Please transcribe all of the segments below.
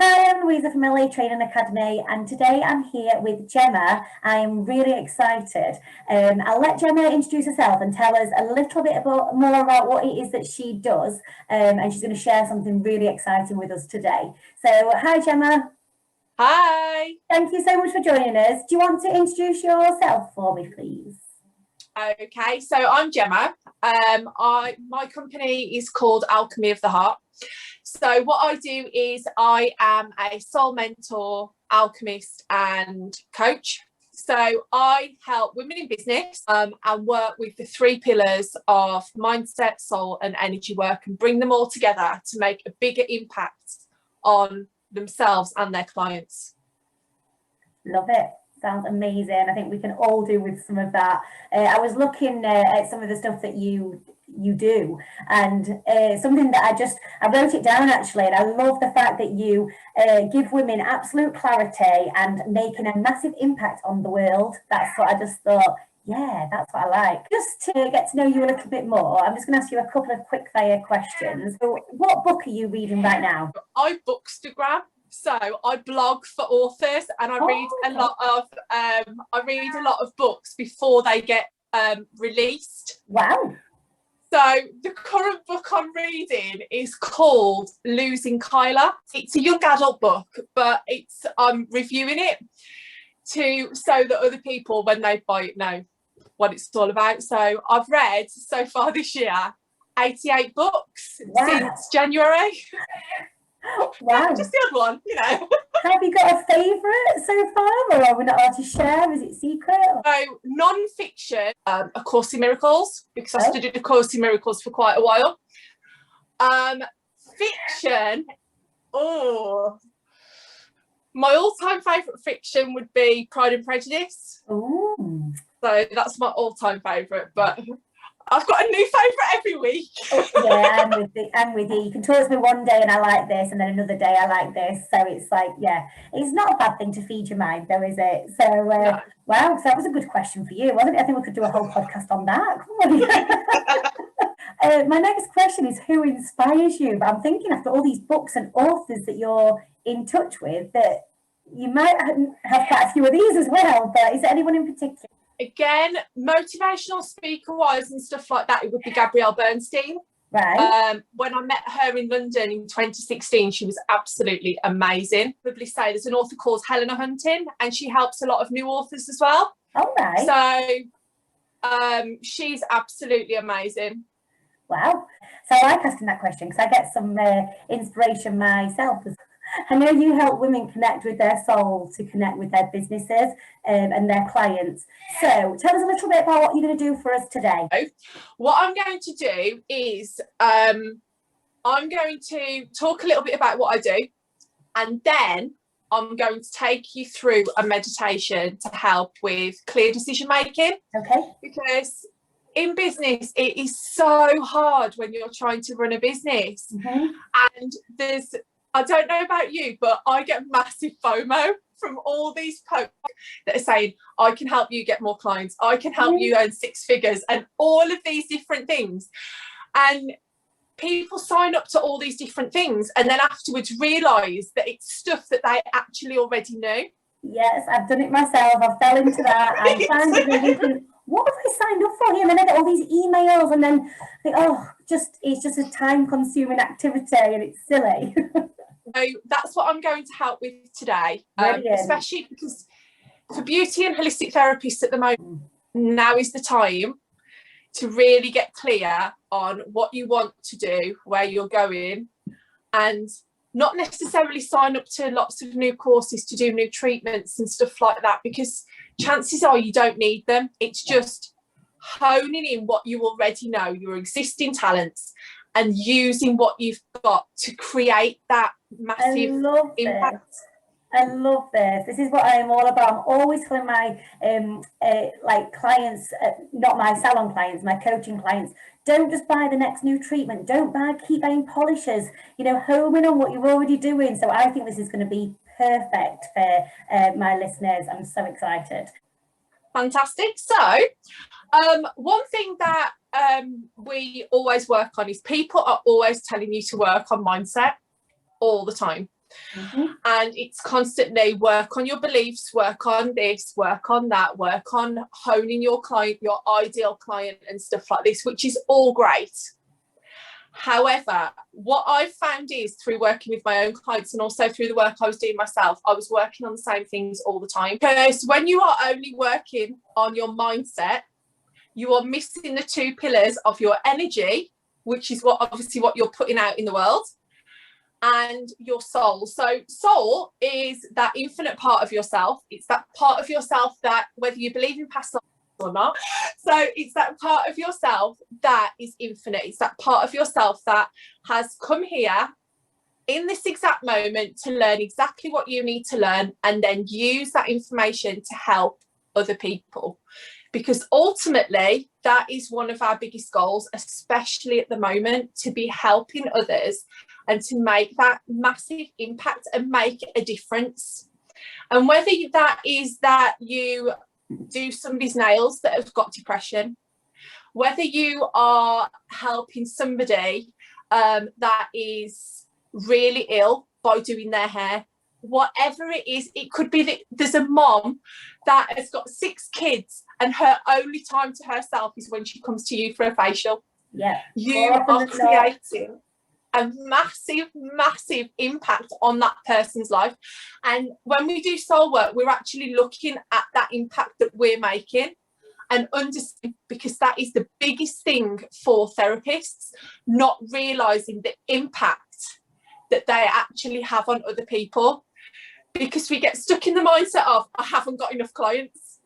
Hi, I'm Louisa from LA Training Academy, and today I'm here with Gemma. I'm really excited. I'll let Gemma introduce herself and tell us a little bit more about what it is that she does, and she's going to share something really exciting with us today. So, hi, Gemma. Hi. Thank you so much for joining us. Do you want to introduce yourself for me, please? Okay, so I'm Gemma. My company is called Alchemy of the Heart. So what I do is I am a soul mentor, alchemist and coach. So I help women in business and work with the three pillars of mindset, soul and energy work and bring them all together to make a bigger impact on themselves and their clients. Love it. Sounds amazing. I think we can all do with some of that. I was looking at some of the stuff that you do, and something that I wrote it down actually, and I love the fact that you give women absolute clarity and making a massive impact on the world. That's what I just thought. Yeah, that's what I like. Just to get to know you a little bit more, I'm just going to ask you a couple of quick fire questions. So, what book are you reading right now? I bookstagram. So I blog for authors, and I read a lot of books before they get released. Wow. So the current book I'm reading is called Losing Kyla. It's a young adult book, but I'm reviewing it so that other people, when they buy it, know what it's all about. So I've read so far this year 88 books since January. Wow. Just the odd one, you know. Have you got a favourite so far, or are we not allowed to share? Is it secret? So non-fiction, A Course in Miracles, because I studied A Course in Miracles for quite a while. Fiction, my all-time favourite fiction would be Pride and Prejudice. Ooh. So that's my all-time favourite, but I've got a new favourite every week. Yeah, I'm with you. You can talk to me one day and I like this, and then another day I like this. So it's like, yeah, it's not a bad thing to feed your mind, though, is it? So, no. Wow, so that was a good question for you, wasn't it? I think we could do a whole podcast on that. Come on. My next question is, who inspires you? But I'm thinking after all these books and authors that you're in touch with, that you might have quite a few of these as well. But is there anyone in particular? Again, motivational speaker wise and stuff like that, it would be Gabrielle Bernstein. Right. When I met her in London in 2016, she was absolutely amazing. Probably say there's an author called Helena Hunting, and she helps a lot of new authors as well. Oh, right. So she's absolutely amazing. Wow. So I like asking that question because I get some inspiration myself. I know you help women connect with their soul to connect with their businesses and their clients. So tell us a little bit about what you're going to do for us today. What I'm going to do is I'm going to talk a little bit about what I do, and then I'm going to take you through a meditation to help with clear decision making. Okay. Because in business, it is so hard when you're trying to run a business. Mm-hmm. And I don't know about you, but I get massive FOMO from all these posts that are saying, I can help you get more clients, I can help you earn six figures, and all of these different things. And people sign up to all these different things and then afterwards realise that it's stuff that they actually already knew. Yes, I've done it myself. I fell into that. I'm thinking, what have I signed up for here? And then I get all these emails, and then I think, it's just a time-consuming activity, and it's silly. So that's what I'm going to help with today, especially because for beauty and holistic therapists at the moment, now is the time to really get clear on what you want to do, where you're going, and not necessarily sign up to lots of new courses to do new treatments and stuff like that, because chances are you don't need them. It's just honing in what you already know, your existing talents, and using what you've got to create that massive impact. I love this. This is what I'm all about. I'm always telling my clients, not my salon clients, my coaching clients, don't just buy the next new treatment. Keep buying polishes. Home in on what you're already doing. So I think this is going to be perfect for my listeners. I'm so excited. Fantastic. So one thing that we always work on is people are always telling you to work on mindset all the time. And it's constantly work on your beliefs, work on this, work on that, work on honing your client, your ideal client and stuff like this, which is all great. However, what I've found is through working with my own clients and also through the work I was doing myself, I was working on the same things all the time. Because when you are only working on your mindset, you are missing the two pillars of your energy, which is obviously what you're putting out in the world, and your soul. So soul is that infinite part of yourself. It's that part of yourself that, whether you believe in past lives or not, so it's that part of yourself that is infinite. It's that part of yourself that has come here in this exact moment to learn exactly what you need to learn, and then use that information to help other people. Because ultimately, that is one of our biggest goals, especially at the moment, to be helping others and to make that massive impact and make a difference. And whether that is that you do somebody's nails that have got depression, whether you are helping somebody that is really ill by doing their hair, whatever it is, it could be that there's a mom that has got 6 kids and her only time to herself is when she comes to you for a facial. Yeah, you are creating a massive impact on that person's life. And when we do soul work, we're actually looking at that impact that we're making and understand, because that is the biggest thing for therapists, not realizing the impact that they actually have on other people, because we get stuck in the mindset of, I haven't got enough clients.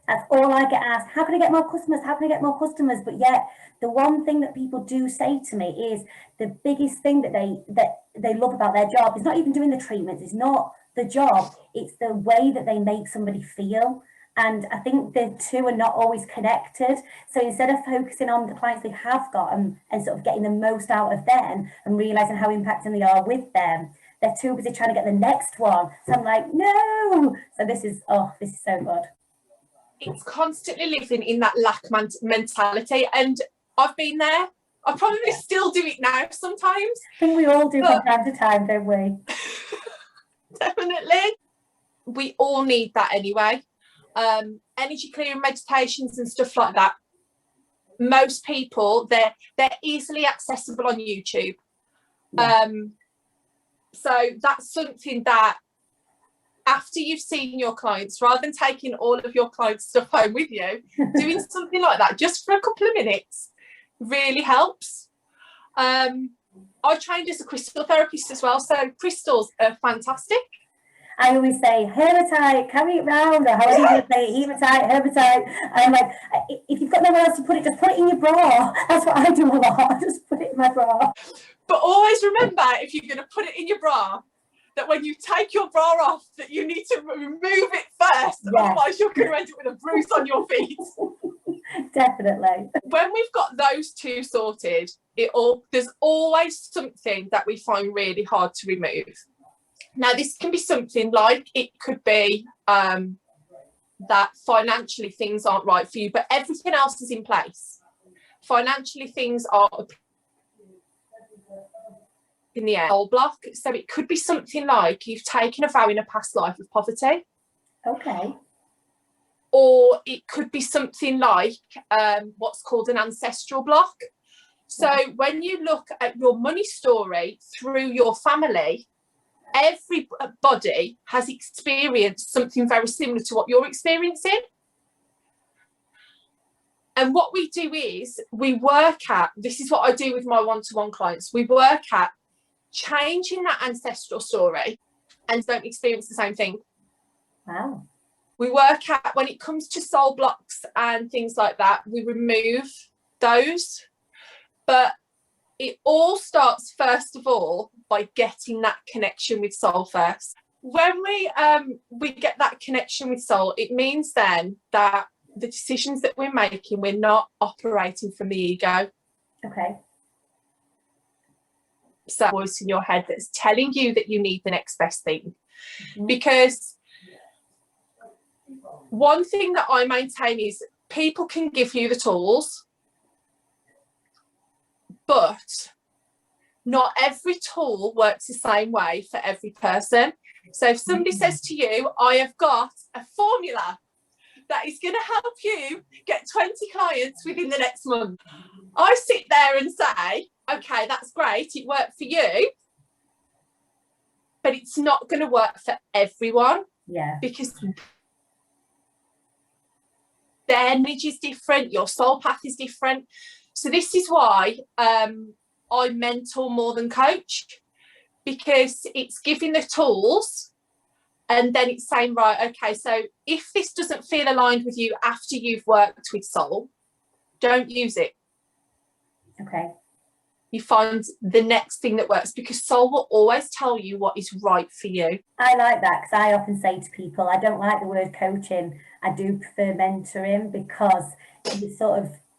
That's all I get asked. How can I get more customers? How can I get more customers? But yet, the one thing that people do say to me is the biggest thing that they love about their job is not even doing the treatments. It's not the job. It's the way that they make somebody feel. And I think the two are not always connected. So instead of focusing on the clients they have got and sort of getting the most out of them and realizing how impacting they are with them, they're too busy trying to get the next one. So I'm like, no. So this is so good. It's constantly living in that lack mentality, and I've been there. I probably still do it now sometimes. I think we all do from time to time, don't we? Definitely. We all need that anyway. Energy clearing meditations and stuff like that. Most people, they're easily accessible on YouTube. Yeah. So that's something that, after you've seen your clients, rather than taking all of your clients' stuff home with you, doing something like that just for a couple of minutes really helps. I trained as a crystal therapist as well, so crystals are fantastic. I always say hematite, carry it round, or however you want to say it, hematite. And I'm like, if you've got nowhere else to put it, just put it in your bra. That's what I do a lot. Just put it in my bra. But always remember, if you're going to put it in your bra, that when you take your bra off, that you need to remove it first. Yes. Otherwise you're going to end up with a bruise on your feet. Definitely. When we've got those two sorted, there's always something that we find really hard to remove. Now, this can be something like, it could be that financially things aren't right for you, but everything else is in place. Financially, things are in the soul block. So it could be something like you've taken a vow in a past life of poverty. Okay. Or it could be something like what's called an ancestral block. So when you look at your money story through your family, everybody has experienced something very similar to what you're experiencing. And what we do is we work at, this is what I do with my one-to-one clients, we work at changing that ancestral story and don't experience the same thing. Wow. We work at, when it comes to soul blocks and things like that, we remove those. But it all starts, first of all, by getting that connection with soul first. When we get that connection with soul, it means then that the decisions that we're making, we're not operating from the ego. Okay. So voice in your head that's telling you that you need the next best thing. Mm-hmm. Because one thing that I maintain is people can give you the tools, but not every tool works the same way for every person. So if somebody says to you, I have got a formula that is going to help you get 20 clients within the next month, I sit there and say, okay, that's great, it worked for you, but it's not going to work for everyone. Yeah. Because their energy is different, your soul path is different. So this is why I mentor more than coach, because it's giving the tools and then it's saying, right, okay, so if this doesn't feel aligned with you after you've worked with soul, don't use it. Okay. You find the next thing that works, because soul will always tell you what is right for you. I like that, because I often say to people, I don't like the word coaching. I do prefer mentoring, because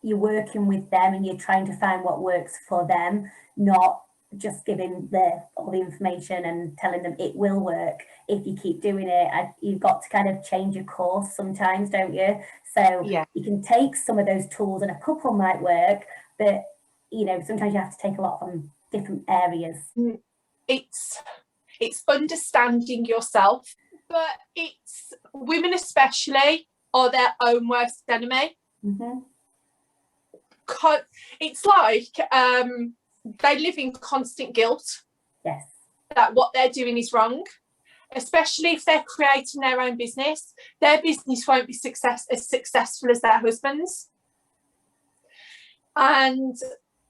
you're working with them and you're trying to find what works for them, not just giving all the information and telling them it will work if you keep doing it. You've got to kind of change your course sometimes, don't you? So yeah, you can take some of those tools and a couple might work, but sometimes you have to take a lot from different areas. It's understanding yourself, but it's women especially are their own worst enemy. Mm-hmm. It's like they live in constant guilt. Yes. That what they're doing is wrong, especially if they're creating their own business. Their business won't be as successful as their husband's, and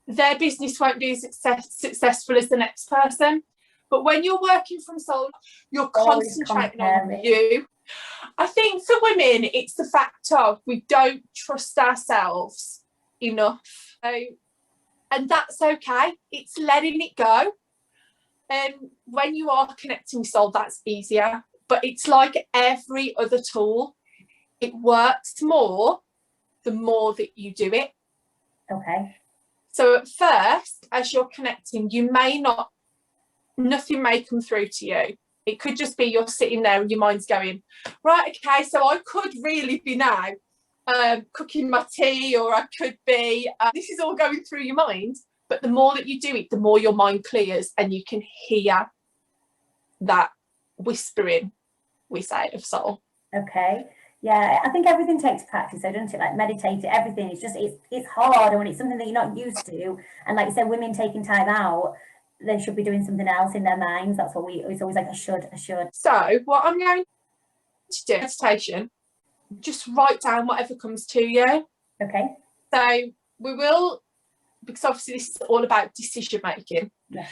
their business won't be as successful as the next person. But when you're working from soul, you're concentrating on you. I think for women, it's the fact of we don't trust ourselves enough. And that's okay. It's letting it go. And when you are connecting with soul, that's easier. But it's like every other tool. It works more the more that you do it. Okay. So at first, as you're connecting, nothing may come through to you. It could just be you're sitting there and your mind's going, right, okay, so I could really be now cooking my tea, or I could be, this is all going through your mind. But the more that you do it, the more your mind clears and you can hear that whispering, we say, of soul. Okay. Yeah, I think everything takes practice, though, doesn't it? Like meditating, everything. It's just, it's hard, and when it's something that you're not used to, and like you said, women taking time out, they should be doing something else in their minds. That's what it's always like, I should. So what I'm going to do, meditation, just write down whatever comes to you. Okay. So we will, because obviously this is all about decision making. Yeah.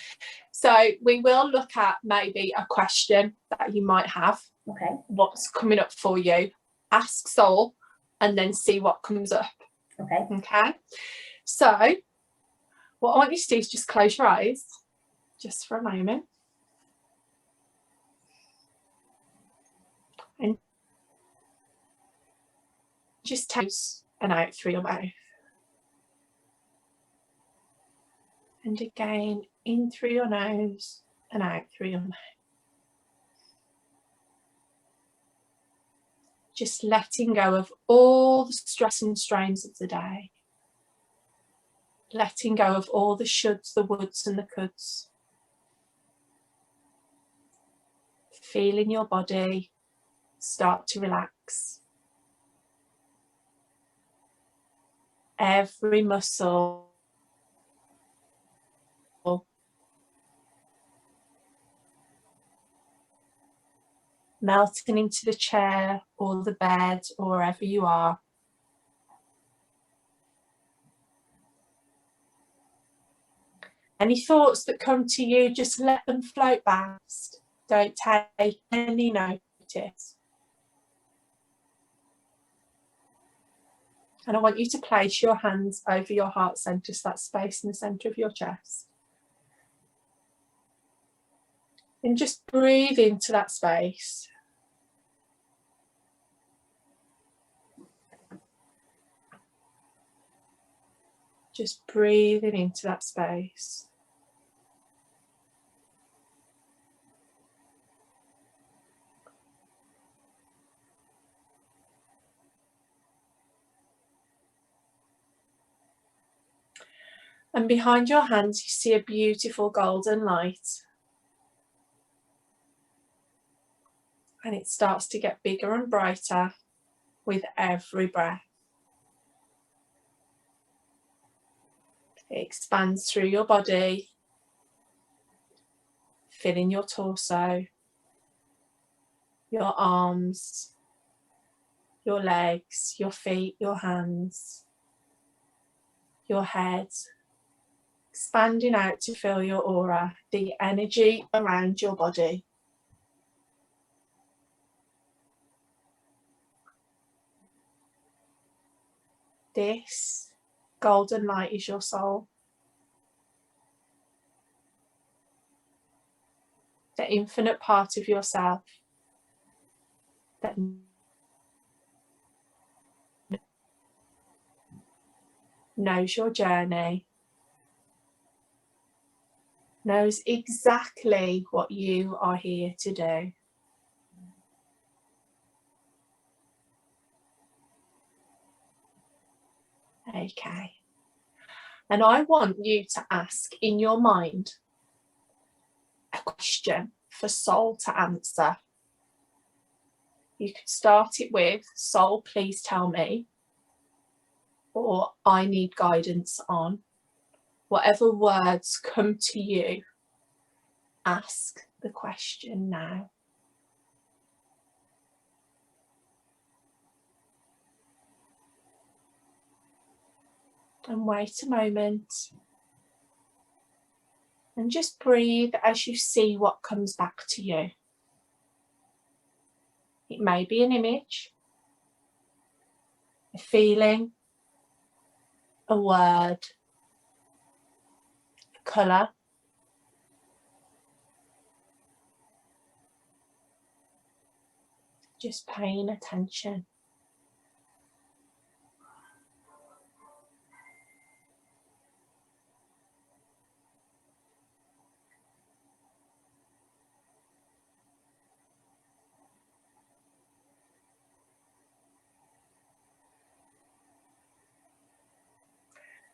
So we will look at maybe a question that you might have. Okay. What's coming up for you? Ask soul and then see what comes up. Okay. Okay. So what I want you to do is just close your eyes just for a moment. And just take and out through your mouth. And again, in through your nose and out through your mouth. Just letting go of all the stress and strains of the day. Letting go of all the shoulds, the woulds and the coulds. Feeling your body start to relax. Every muscle melting into the chair or the bed or wherever you are. Any thoughts that come to you, just let them float past. Don't take any notice. And I want you to place your hands over your heart centre, so that space in the centre of your chest. And just breathe into that space. Just breathing into that space. And behind your hands, you see a beautiful golden light. And it starts to get bigger and brighter with every breath. It expands through your body, filling your torso, your arms, your legs, your feet, your hands, your head, expanding out to fill your aura, the energy around your body. This golden light is your soul. The infinite part of yourself that knows your journey, knows exactly what you are here to do. Okay. And I want you to ask in your mind a question for soul to answer. You could start it with, soul, please tell me, or I need guidance on. Whatever words come to you, ask the question now. And wait a moment. And just breathe as you see what comes back to you. It may be an image, a feeling, a word, a colour. Just paying attention.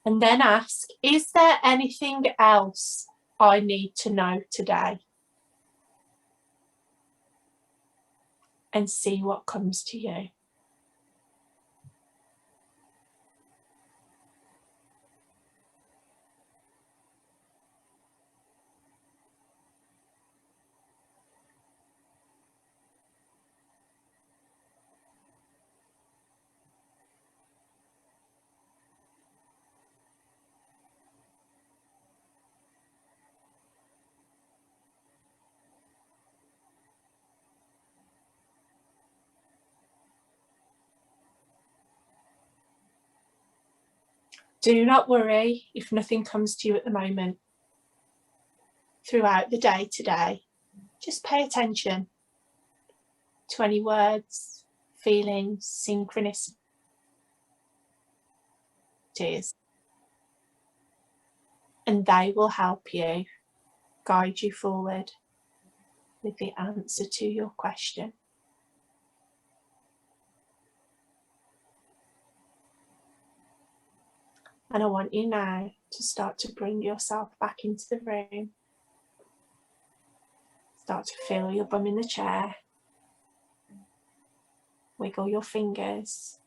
And then ask, is there anything else I need to know today? And see what comes to you. Do not worry if nothing comes to you at the moment. Throughout the day today, just pay attention to any words, feelings, synchronicities, and they will help you guide you forward with the answer to your question. And I want you now to start to bring yourself back into the room. Start to feel your bum in the chair. Wiggle your fingers.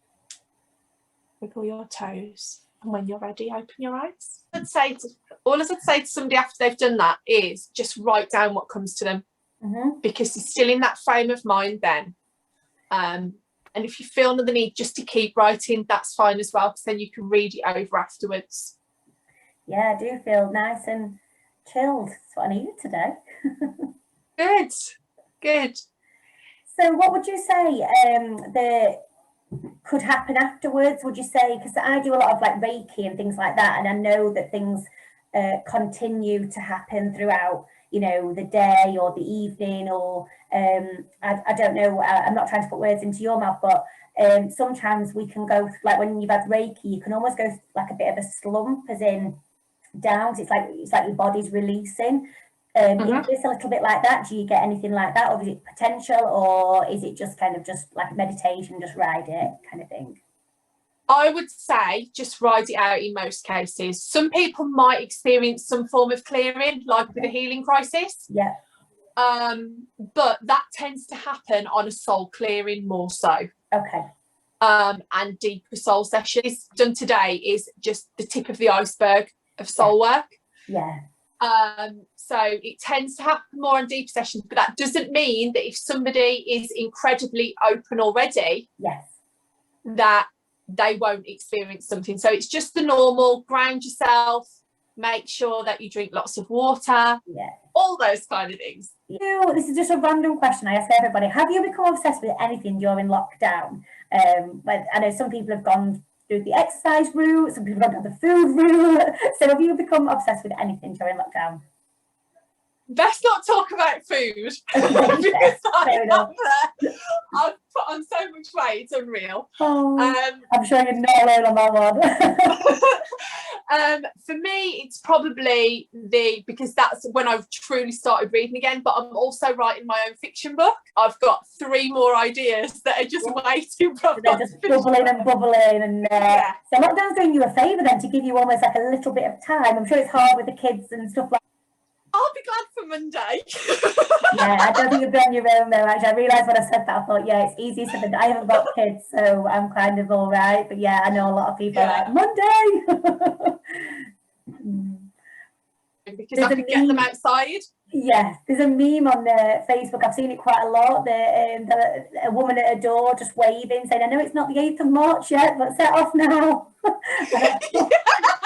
Wiggle your toes. And when you're ready, open your eyes. All I would say to somebody after they've done that is just write down what comes to them. Because you're still in that frame of mind then. And if you feel the need just to keep writing, that's fine as well, because then you can read it over afterwards. Yeah, I do feel nice and chilled. That's what I needed today. Good, good. So what would you say that could happen afterwards? Would you say, because I do a lot of like Reiki and things like that, and I know that things continue to happen throughout, you know, the day or the evening, or I don't know, I'm not trying to put words into your mouth, but sometimes we can go, like when you've had Reiki, you can almost go like a bit of a slump, as in down. It's like your body's releasing. Is this a little bit like that? Do you get anything like that, or is it potential, or is it just kind of just like meditation, just ride it kind of thing? I would say just ride it out in most cases. Some people might experience some form of clearing, like with a healing crisis. Yeah. But that tends to happen on a soul clearing more so. Okay. And deeper soul sessions done today is just the tip of the iceberg of soul work. Yeah. So it tends to happen more on deeper sessions, but that doesn't mean that if somebody is incredibly open already, yes, that they won't experience something. So it's just the normal, ground yourself, make sure that you drink lots of water, all those kind of things. This is just a random question I ask everybody. Have you become obsessed with anything during lockdown? But I know some people have gone through the exercise route, some people have gone down the food route. So have you become obsessed with anything during lockdown? Best not talk about food. Because I've put on so much weight, it's unreal. I'm sure you're not alone on that one. For me, it's probably because that's when I've truly started reading again, but I'm also writing my own fiction book. I've got 3 more ideas that are just waiting for they're just bubbling and bubbling. And so lockdown's doing you a favour then, to give you almost like a little bit of time. I'm sure it's hard with the kids and stuff like that. I'll be glad for Monday. I don't think you'll be on your own though. Actually, I realised when I said that, I thought, it's easy to I haven't got kids, so I'm kind of all right. But I know a lot of people are like, Monday! Because I can get them outside. Yeah, there's a meme on Facebook. I've seen it quite a lot. A woman at her door just waving, saying, "I know it's not the 8th of March yet, but set off now."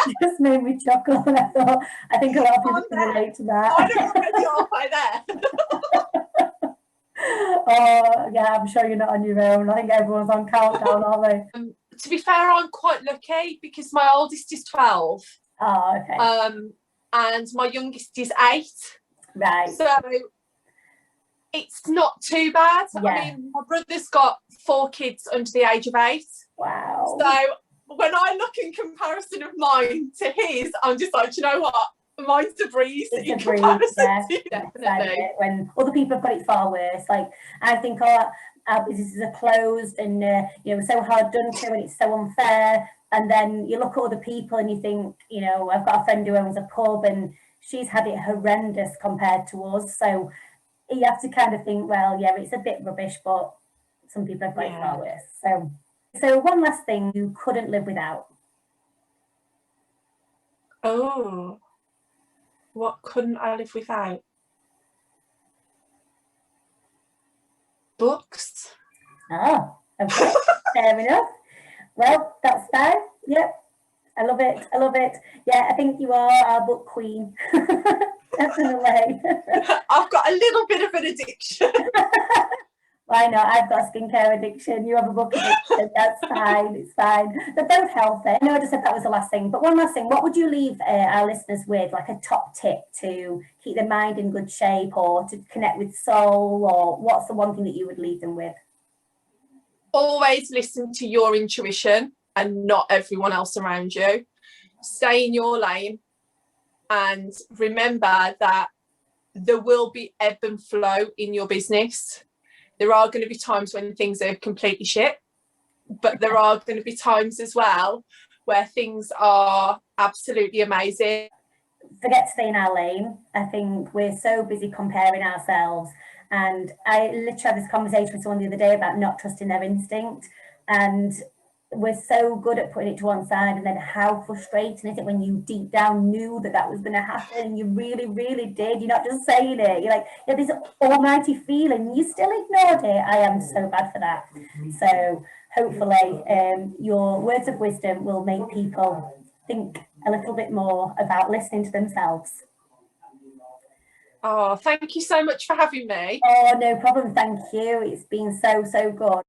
It just made me chuckle, and I thought, I think a lot of people can relate to that. I don't already off by there. I'm sure you're not on your own. I think everyone's on countdown, aren't they? To be fair, I'm quite lucky because my oldest is 12. Oh, okay. And my youngest is 8. Right. So it's not too bad. I mean, my brother's got 4 kids under the age of 8. Wow. So when I look in comparison of mine to his, I'm just like, you know what? Mine's a breeze in comparison to definitely. When other people have got it far worse. Like, I think our businesses are closed and, so hard done to, and it's so unfair. And then you look at other people and you think, I've got a friend who owns a pub and she's had it horrendous compared to us. So you have to kind of think, well, it's a bit rubbish, but some people have got it far worse. So one last thing you couldn't live without. Oh, what couldn't I live without? Books. Oh, okay. Fair enough. Well, that's fine. Yep. I love it. Yeah, I think you are our book queen. Definitely. I've got a little bit of an addiction. Why not? I've got a skincare addiction. You have a book addiction. That's fine. It's fine. They're both healthy. I know I just said that was the last thing, but one last thing. What would you leave our listeners with, like a top tip to keep their mind in good shape or to connect with soul, or what's the one thing that you would leave them with? Always listen to your intuition and not everyone else around you. Stay in your lane and remember that there will be ebb and flow in your business. There are going to be times when things are completely shit, but there are going to be times as well where things are absolutely amazing. Forget to stay in our lane. I think we're so busy comparing ourselves. And I literally had this conversation with someone the other day about not trusting their instinct. And we're so good at putting it to one side, and then how frustrating is it when you deep down knew that was going to happen and you really, really did. You're not just saying it. You're like, this almighty feeling. You still ignored it. I am so bad for that. So hopefully your words of wisdom will make people think a little bit more about listening to themselves. Oh, thank you so much for having me. Oh, no problem. Thank you. It's been so good.